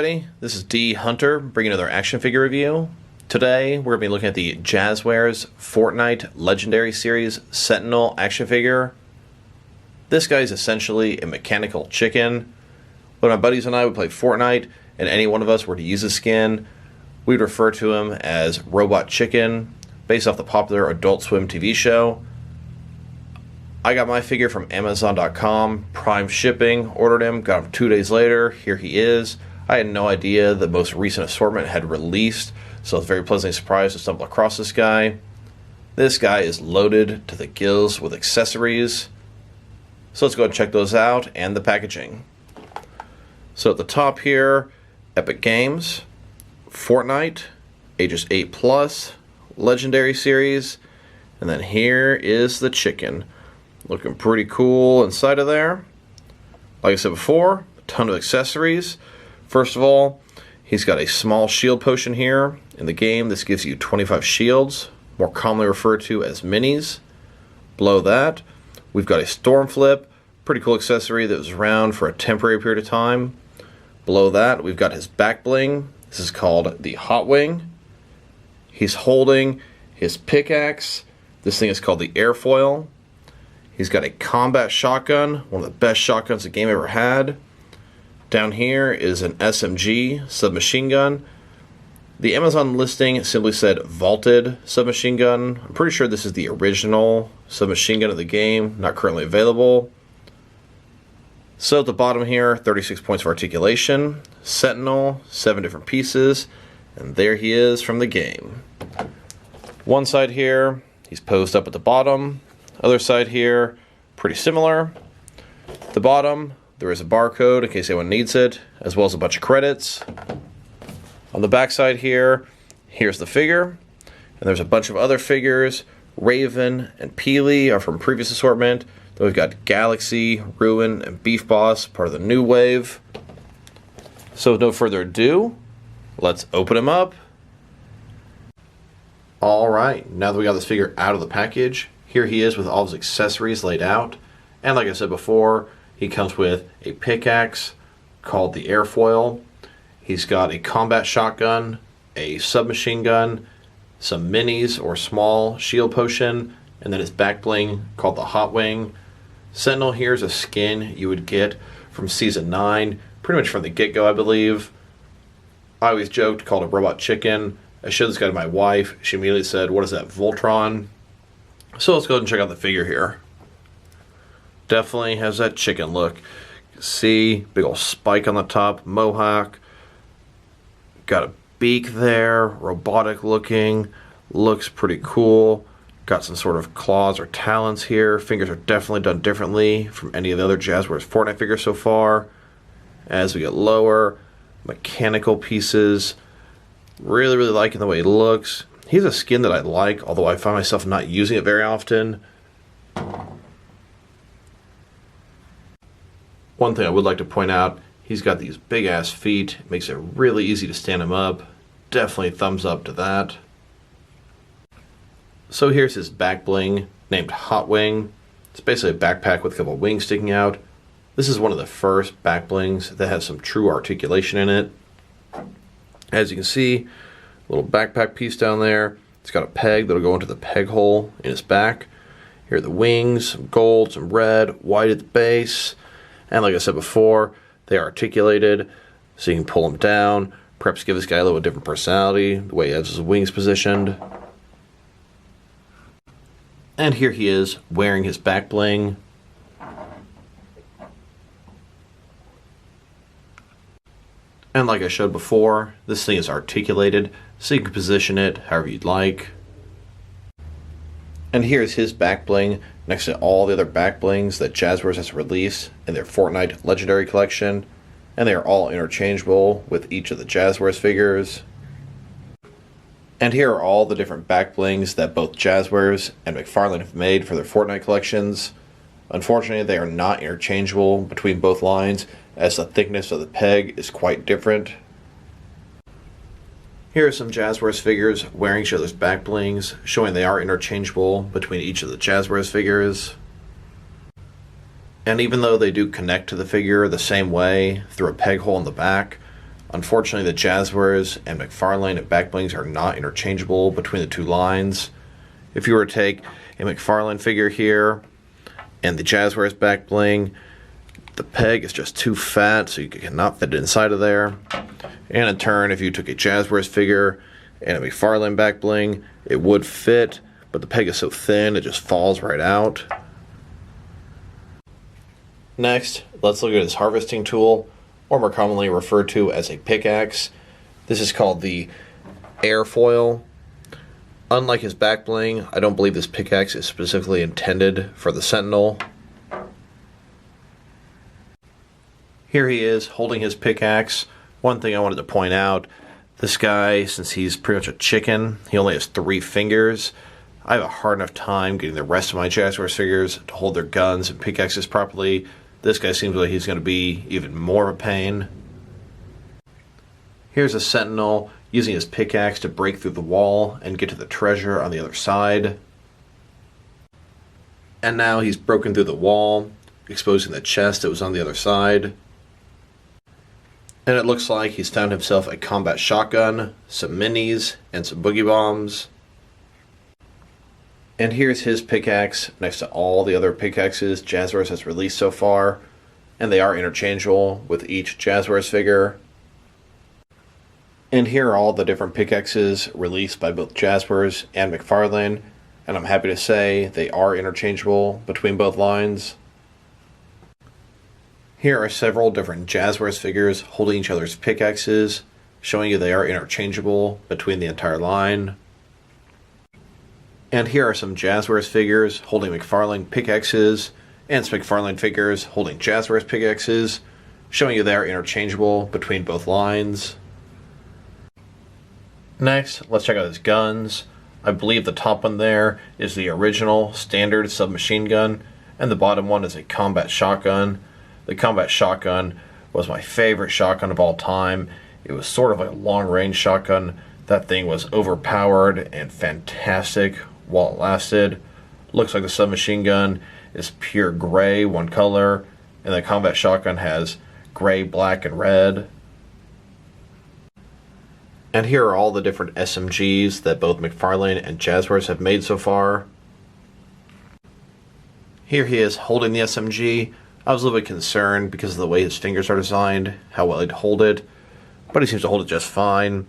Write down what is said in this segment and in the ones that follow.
everybody, this is D Hunter bringing another action figure review. Today we're going to be looking at the Jazwares Fortnite Legendary Series Sentinel action figure. This guy is essentially a mechanical chicken. When my buddies and I would play Fortnite and any one of us were to use his skin, we'd refer to him as Robot Chicken, based off the popular Adult Swim TV show. I got my figure from Amazon.com, prime shipping, ordered him, got him 2 days later, here he is. I had no idea the most recent assortment had released, so I was very pleasantly surprised to stumble across this guy. This guy is loaded to the gills with accessories. So let's go ahead and check those out and the packaging. So at the top here, Epic Games, Fortnite, ages 8+, Legendary Series, and then here is the chicken. Looking pretty cool inside of there. Like I said before, a ton of accessories. First of all, he's got a small shield potion here. In the game, this gives you 25 shields, more commonly referred to as minis. Below that, we've got a storm flip, pretty cool accessory that was around for a temporary period of time. Below that, we've got his back bling. This is called the Hot Wing. He's holding his pickaxe. This thing is called the airfoil. He's got a combat shotgun, one of the best shotguns the game ever had. Down here is an SMG submachine gun. The Amazon listing simply said vaulted submachine gun. I'm pretty sure this is the original submachine gun of the game, not currently available. So at the bottom here, 36 points of articulation, Sentinel, 7 different pieces, and there he is from the game. One side here, he's posed up at the bottom. Other side here, pretty similar. At the bottom, there is a barcode in case anyone needs it, as well as a bunch of credits. On the back side here, here's the figure. And there's a bunch of other figures. Raven and Peely are from previous assortment. Then we've got Galaxy, Ruin, and Beef Boss, part of the new wave. So with no further ado, let's open him up. Alright, now that we got this figure out of the package, here he is with all his accessories laid out. And like I said before, he comes with a pickaxe called the airfoil. He's got a combat shotgun, a submachine gun, some minis or small shield potion, and then his back bling called the Hot Wing. Sentinel here is a skin you would get from Season 9, pretty much from the get-go, I believe. I always joked, called it Robot Chicken. I showed this guy to my wife. She immediately said, "What is that, Voltron?" So let's go ahead and check out the figure here. Definitely has that chicken look. See, big old spike on the top, mohawk. Got a beak there, robotic looking. Looks pretty cool. Got some sort of claws or talons here. Fingers are definitely done differently from any of the other Jazwares Fortnite figures so far. As we get lower, mechanical pieces. Really liking the way he looks. He's a skin that I like, although I find myself not using it very often. One thing I would like to point out, he's got these big ass feet. It makes it really easy to stand him up. Definitely thumbs up to that. So here's his back bling, named Hot Wing. It's basically a backpack with a couple wings sticking out. This is one of the first back blings that has some true articulation in it. As you can see, little backpack piece down there. It's got a peg that'll go into the peg hole in his back. Here are the wings, some gold, some red, white at the base. And like I said before, they are articulated, so you can pull them down, perhaps give this guy a little different personality, the way he has his wings positioned. And here he is, wearing his back bling. And like I showed before, this thing is articulated, so you can position it however you'd like. And here's his back bling next to all the other back blings that Jazwares has released in their Fortnite Legendary Collection. And they are all interchangeable with each of the Jazwares figures. And here are all the different back blings that both Jazwares and McFarlane have made for their Fortnite collections. Unfortunately, they are not interchangeable between both lines, as the thickness of the peg is quite different. Here are some Jazwares figures wearing each other's back blings, showing they are interchangeable between each of the Jazwares figures. And even though they do connect to the figure the same way through a peg hole in the back, Unfortunately, the Jazwares and McFarlane back blings are not interchangeable between the two lines. If you were to take a McFarlane figure here and the Jazwares back bling, the peg is just too fat, so you cannot fit it inside of there. And in turn, if you took a Jazwares figure and a McFarlane back bling, it would fit, but the peg is so thin it just falls right out. Next, let's look at his harvesting tool, or more commonly referred to as a pickaxe. This is called the airfoil. Unlike his back bling, I don't believe this pickaxe is specifically intended for the Sentinel. Here he is holding his pickaxe. One thing I wanted to point out, this guy, since he's pretty much a chicken, he only has 3 fingers. I have a hard enough time getting the rest of my Jazwares figures to hold their guns and pickaxes properly. This guy seems like he's going to be even more of a pain. Here's a Sentinel using his pickaxe to break through the wall and get to the treasure on the other side. And now he's broken through the wall, exposing the chest that was on the other side. And it looks like he's found himself a combat shotgun, some minis, and some boogie bombs. And here's his pickaxe next to all the other pickaxes Jazwares has released so far, and they are interchangeable with each Jazwares figure. And here are all the different pickaxes released by both Jazwares and McFarlane, and I'm happy to say they are interchangeable between both lines. Here are several different Jazwares figures holding each other's pickaxes, showing you they are interchangeable between the entire line. And here are some Jazwares figures holding McFarlane pickaxes, and some McFarlane figures holding Jazwares pickaxes, showing you they are interchangeable between both lines. Next, let's check out his guns. I believe the top one there is the original standard submachine gun, and the bottom one is a combat shotgun. The combat shotgun was my favorite shotgun of all time. It was sort of like a long-range shotgun. That thing was overpowered and fantastic while it lasted. Looks like the submachine gun is pure gray, one color, and the combat shotgun has gray, black, and red. And here are all the different SMGs that both McFarlane and Jazwares have made so far. Here he is holding the SMG. I was a little bit concerned because of the way his fingers are designed, how well he'd hold it, but he seems to hold it just fine.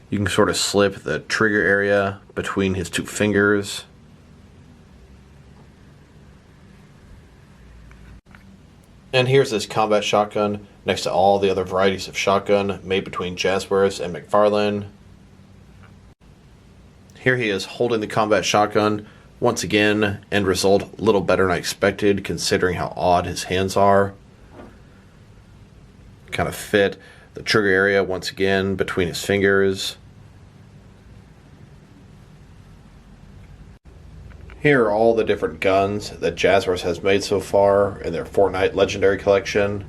You can sort of slip the trigger area between his 2 fingers. And here's this combat shotgun next to all the other varieties of shotgun made between Jazwares and McFarlane. Here he is holding the combat shotgun. Once again, end result a little better than I expected considering how odd his hands are. Kind of fit the trigger area once again between his fingers. Here are all the different guns that Jazwares has made so far in their Fortnite Legendary Collection.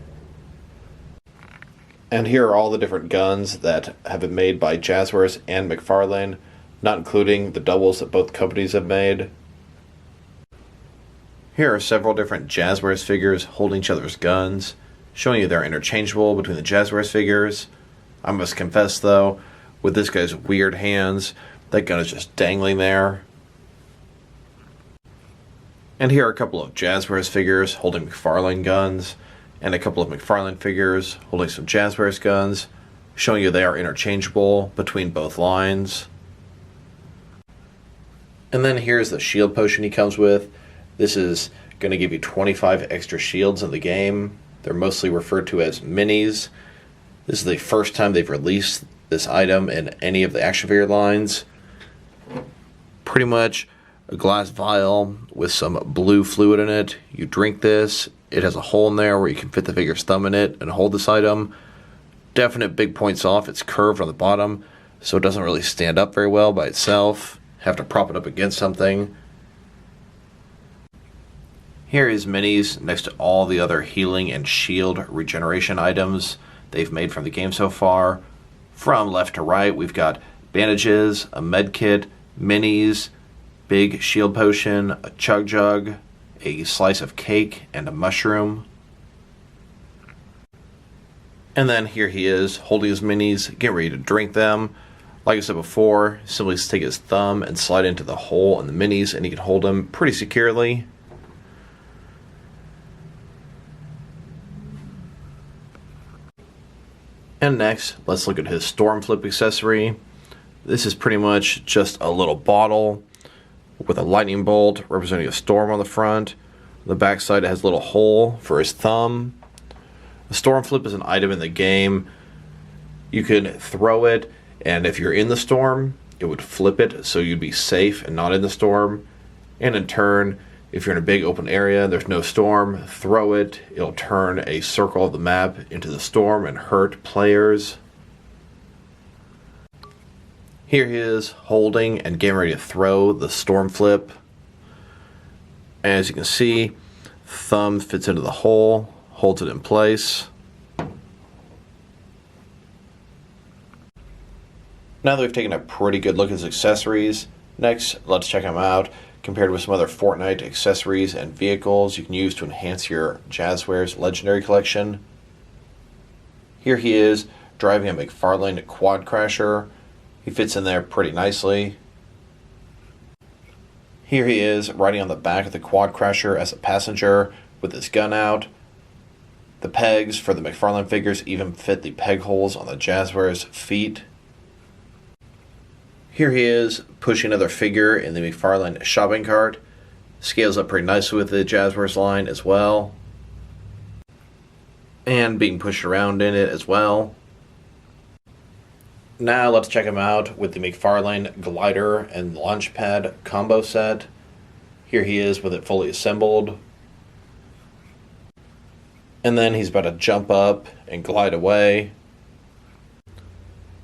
And here are all the different guns that have been made by Jazwares and McFarlane, not including the doubles that both companies have made. Here are several different Jazwares figures holding each other's guns, showing you they're interchangeable between the Jazwares figures. I must confess though, with this guy's weird hands, that gun is just dangling there. And here are a couple of Jazwares figures holding McFarlane guns, and a couple of McFarlane figures holding some Jazwares guns, showing you they are interchangeable between both lines. And then here's the shield potion he comes with. This is going to give you 25 extra shields in the game. They're mostly referred to as minis. This is the first time they've released this item in any of the action figure lines. Pretty much a glass vial with some blue fluid in it. You drink this. It has a hole in there where you can fit the figure's thumb in it and hold this item. Definite big points off. It's curved on the bottom, so it doesn't really stand up very well by itself. Have to prop it up against something. Here is minis next to all the other healing and shield regeneration items they've made from the game so far. From left to right, we've got bandages, a med kit, minis, big shield potion, a chug jug, a slice of cake, and a mushroom. And then here he is holding his minis, getting ready to drink them. Like I said before, simply take his thumb and slide into the hole in the minis, and he can hold them pretty securely. And next, let's look at his storm flip accessory. This is pretty much just a little bottle with a lightning bolt representing a storm on the front. On the back side, it has a little hole for his thumb. The storm flip is an item in the game. You can throw it, and if you're in the storm, it would flip it so you'd be safe and not in the storm. And in turn, if you're in a big open area and there's no storm, throw it. It'll turn a circle of the map into the storm and hurt players. Here he is holding and getting ready to throw the storm flip. As you can see, thumb fits into the hole, holds it in place. Now that we've taken a pretty good look at his accessories, next let's check them out compared with some other Fortnite accessories and vehicles you can use to enhance your Jazwares Legendary Collection. Here he is driving a McFarlane Quad Crasher. He fits in there pretty nicely. Here he is riding on the back of the Quad Crasher as a passenger with his gun out. The pegs for the McFarlane figures even fit the peg holes on the Jazwares feet. Here he is pushing another figure in the McFarlane shopping cart. Scales up pretty nicely with the Jazwares line as well. And being pushed around in it as well. Now let's check him out with the McFarlane glider and launch pad combo set. Here he is with it fully assembled. And then he's about to jump up and glide away.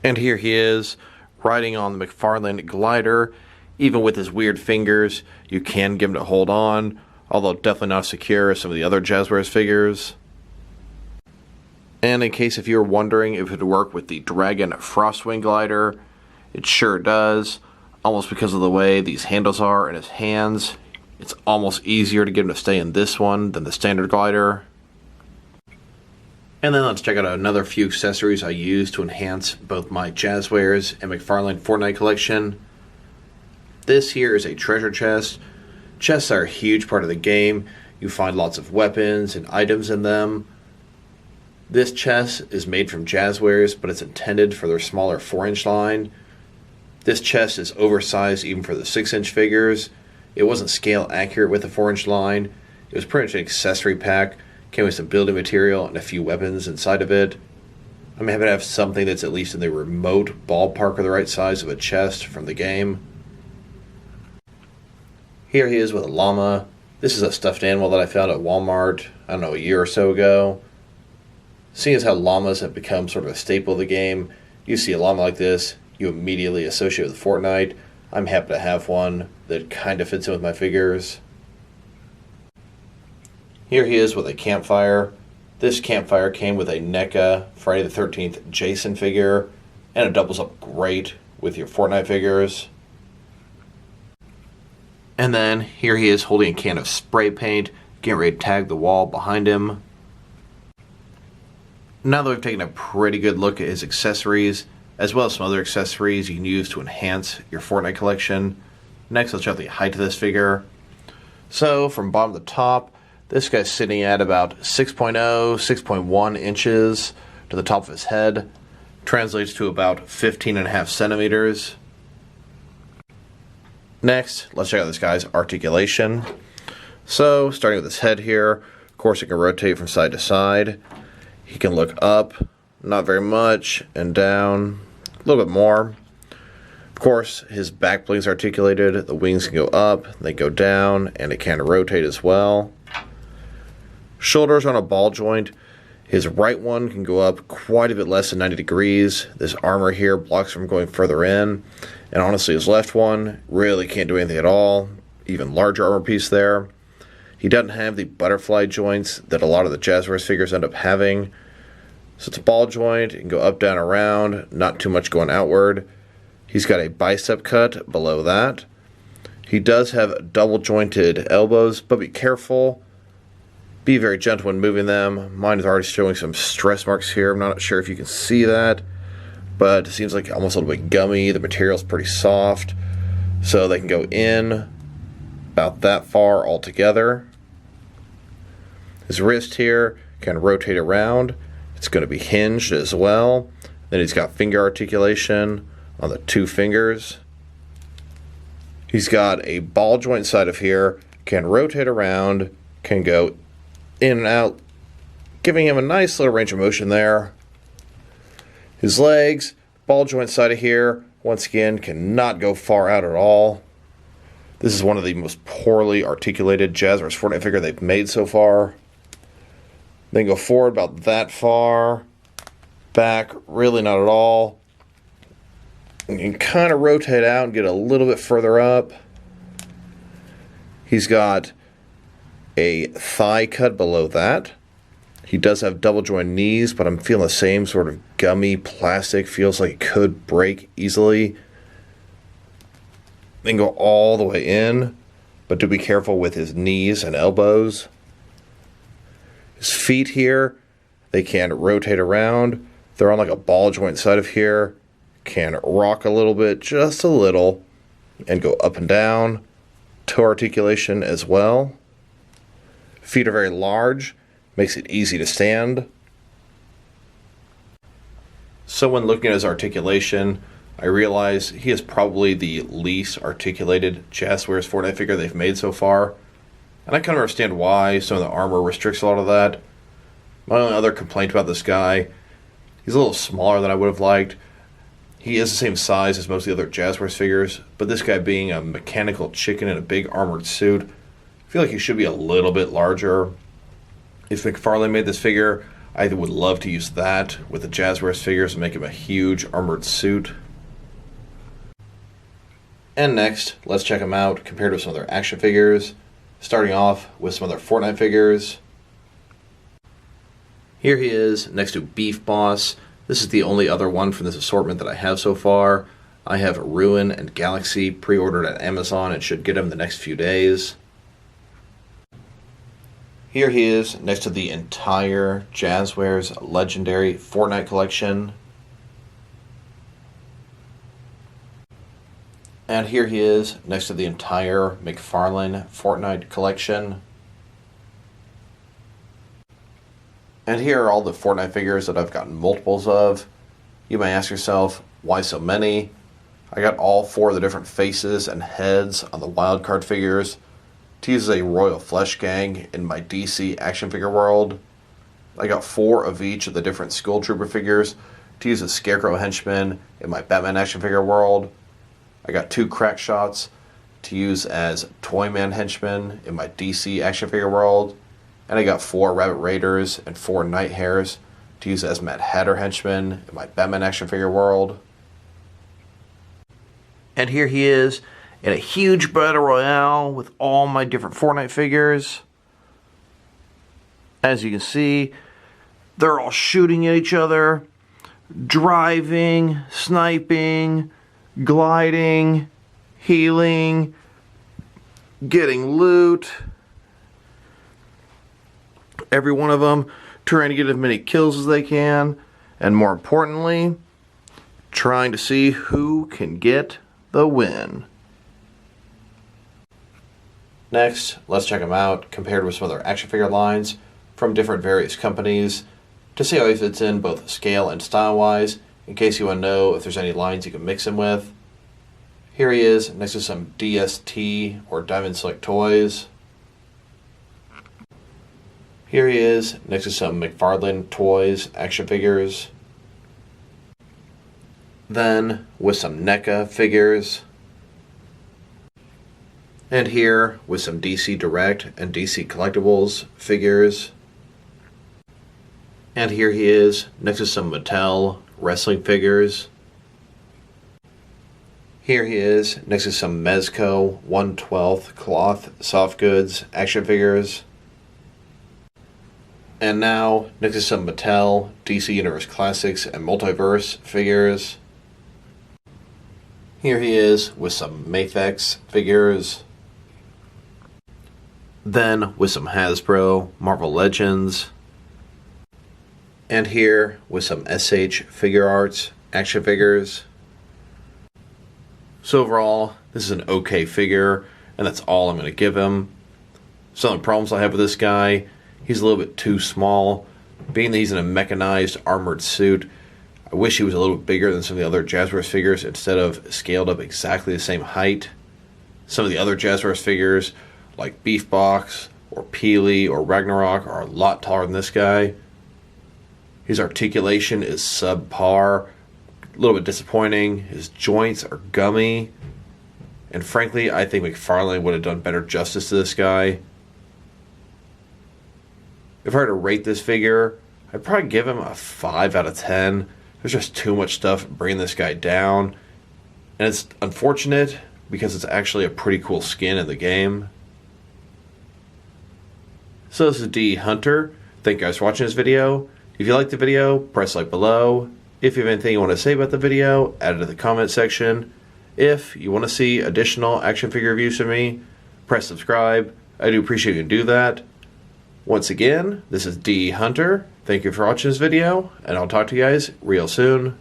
And here he is riding on the McFarlane glider. Even with his weird fingers, you can get him to hold on, although definitely not secure as some of the other Jazwares figures. And in case if you're wondering if it would work with the Dragon Frostwing glider, it sure does. Almost because of the way these handles are in his hands, it's almost easier to get him to stay in this one than the standard glider. And then let's check out another few accessories I use to enhance both my Jazwares and McFarlane Fortnite collection. This here is a treasure chest. Chests are a huge part of the game. You find lots of weapons and items in them. This chest is made from Jazwares, but it's intended for their smaller 4-inch line. This chest is oversized even for the 6-inch figures. It wasn't scale accurate with the 4-inch line. It was pretty much an accessory pack. Came with some building material and a few weapons inside of it. I'm happy to have something that's at least in the remote ballpark of the right size of a chest from the game. Here he is with a llama. This is a stuffed animal that I found at Walmart, I don't know, a year or so ago. Seeing as how llamas have become sort of a staple of the game, you see a llama like this, you immediately associate with Fortnite. I'm happy to have one that kind of fits in with my figures. Here he is with a campfire. This campfire came with a NECA Friday the 13th Jason figure, and it doubles up great with your Fortnite figures. And then here he is holding a can of spray paint, getting ready to tag the wall behind him. Now that we've taken a pretty good look at his accessories, as well as some other accessories you can use to enhance your Fortnite collection, next let's check out the height of this figure. So from bottom to top, this guy's sitting at about 6.0, 6.1 inches to the top of his head. Translates to about 15.5 centimeters. Next, let's check out this guy's articulation. So, starting with his head here, of course it can rotate from side to side. He can look up, not very much, and down, a little bit more. Of course, his back bling's articulated, the wings can go up, they go down, and it can rotate as well. Shoulders are on a ball joint. His right one can go up quite a bit less than 90 degrees. This armor here blocks from going further in. And honestly, his left one really can't do anything at all. Even larger armor piece there. He doesn't have the butterfly joints that a lot of the Jazwares figures end up having. So it's a ball joint. It can go up, down, around. Not too much going outward. He's got a bicep cut below that. He does have double jointed elbows, but be careful. Be very gentle when moving them. Mine is already showing some stress marks here. I'm not sure if you can see that, but it seems like almost a little bit gummy. The material's pretty soft, so they can go in about that far altogether. His wrist here can rotate around. It's going to be hinged as well. Then he's got finger articulation on the 2 fingers. He's got a ball joint side of here, can rotate around, can go in and out, giving him a nice little range of motion there. His legs, ball joint side of here, once again, cannot go far out at all. This is one of the most poorly articulated Jazwares Fortnite figure they've made so far. Then go forward about that far. Back, really not at all. You can kind of rotate out and get a little bit further up. He's got a thigh cut below that. He does have double joint knees, but I'm feeling the same sort of gummy plastic. Feels like it could break easily. Then go all the way in, but do be careful with his knees and elbows. His feet here, they can rotate around. They're on like a ball joint side of here. Can rock a little bit, just a little, and go up and down. Toe articulation as well. Feet are very large, makes it easy to stand. So when looking at his articulation, I realize he is probably the least articulated Jazwares Fortnite figure they've made so far. And I kind of understand why. Some of the armor restricts a lot of that. My only other complaint about this guy, he's a little smaller than I would have liked. He is the same size as most of the other Jazwares figures, but this guy being a mechanical chicken in a big armored suit, I feel like he should be a little bit larger. If McFarlane made this figure, I would love to use that with the Jazwares figures and make him a huge armored suit. And next, let's check him out compared with some other action figures, starting off with some other Fortnite figures. Here he is next to Beef Boss. This is the only other one from this assortment that I have so far. I have Ruin and Galaxy pre-ordered at Amazon and should get them the next few days. Here he is next to the entire Jazwares Legendary Fortnite collection. And here he is next to the entire McFarlane Fortnite collection. And here are all the Fortnite figures that I've gotten multiples of. You may ask yourself, why so many? I got all 4 of the different faces and heads on the wildcard figures to use as a Royal Flesh Gang in my DC action figure world. I got 4 of each of the different Skull Trooper figures to use as Scarecrow Henchmen in my Batman action figure world. I got 2 crack shots to use as Toyman Henchmen in my DC action figure world. And I got 4 Rabbit Raiders and 4 Night Hares to use as Mad Hatter Henchmen in my Batman action figure world. And here he is in a huge battle royale with all my different Fortnite figures. As you can see, they're all shooting at each other, driving, sniping, gliding, healing, getting loot. Every one of them trying to get as many kills as they can, and more importantly, trying to see who can get the win. Next, let's check them out compared with some other action figure lines from different various companies to see how he fits in both scale and style wise, in case you want to know if there's any lines you can mix him with. Here he is next to some DST or Diamond Select toys. Here he is next to some McFarlane Toys action figures. Then with some NECA figures. And here with some DC Direct and DC Collectibles figures. And here he is next to some Mattel wrestling figures. Here he is next to some Mezco 1/12 cloth soft goods action figures. And now, next to some Mattel, DC Universe Classics, and Multiverse figures. Here he is with some Mafex figures. Then with some Hasbro, Marvel Legends, and here with some SH Figure Arts action figures. So overall, this is an okay figure, and that's all I'm going to give him. Some of the problems I have with this guy, he's a little bit too small. Being that he's in a mechanized armored suit, I wish he was a little bit bigger than some of the other Jazwares figures instead of scaled up exactly the same height. Some of the other Jazwares figures, like Beefbox, or Peely, or Ragnarok, are a lot taller than this guy. His articulation is subpar, a little bit disappointing. His joints are gummy. And frankly, I think McFarlane would have done better justice to this guy. If I were to rate this figure, I'd probably give him a 5 out of 10. There's just too much stuff bringing this guy down. And it's unfortunate because it's actually a pretty cool skin in the game. So this is D Hunter. Thank you guys for watching this video. If you liked the video, press like below. If you have anything you want to say about the video, add it to the comment section. If you want to see additional action figure reviews from me, press subscribe. I do appreciate you can do that. Once again, this is D Hunter. Thank you for watching this video, and I'll talk to you guys real soon.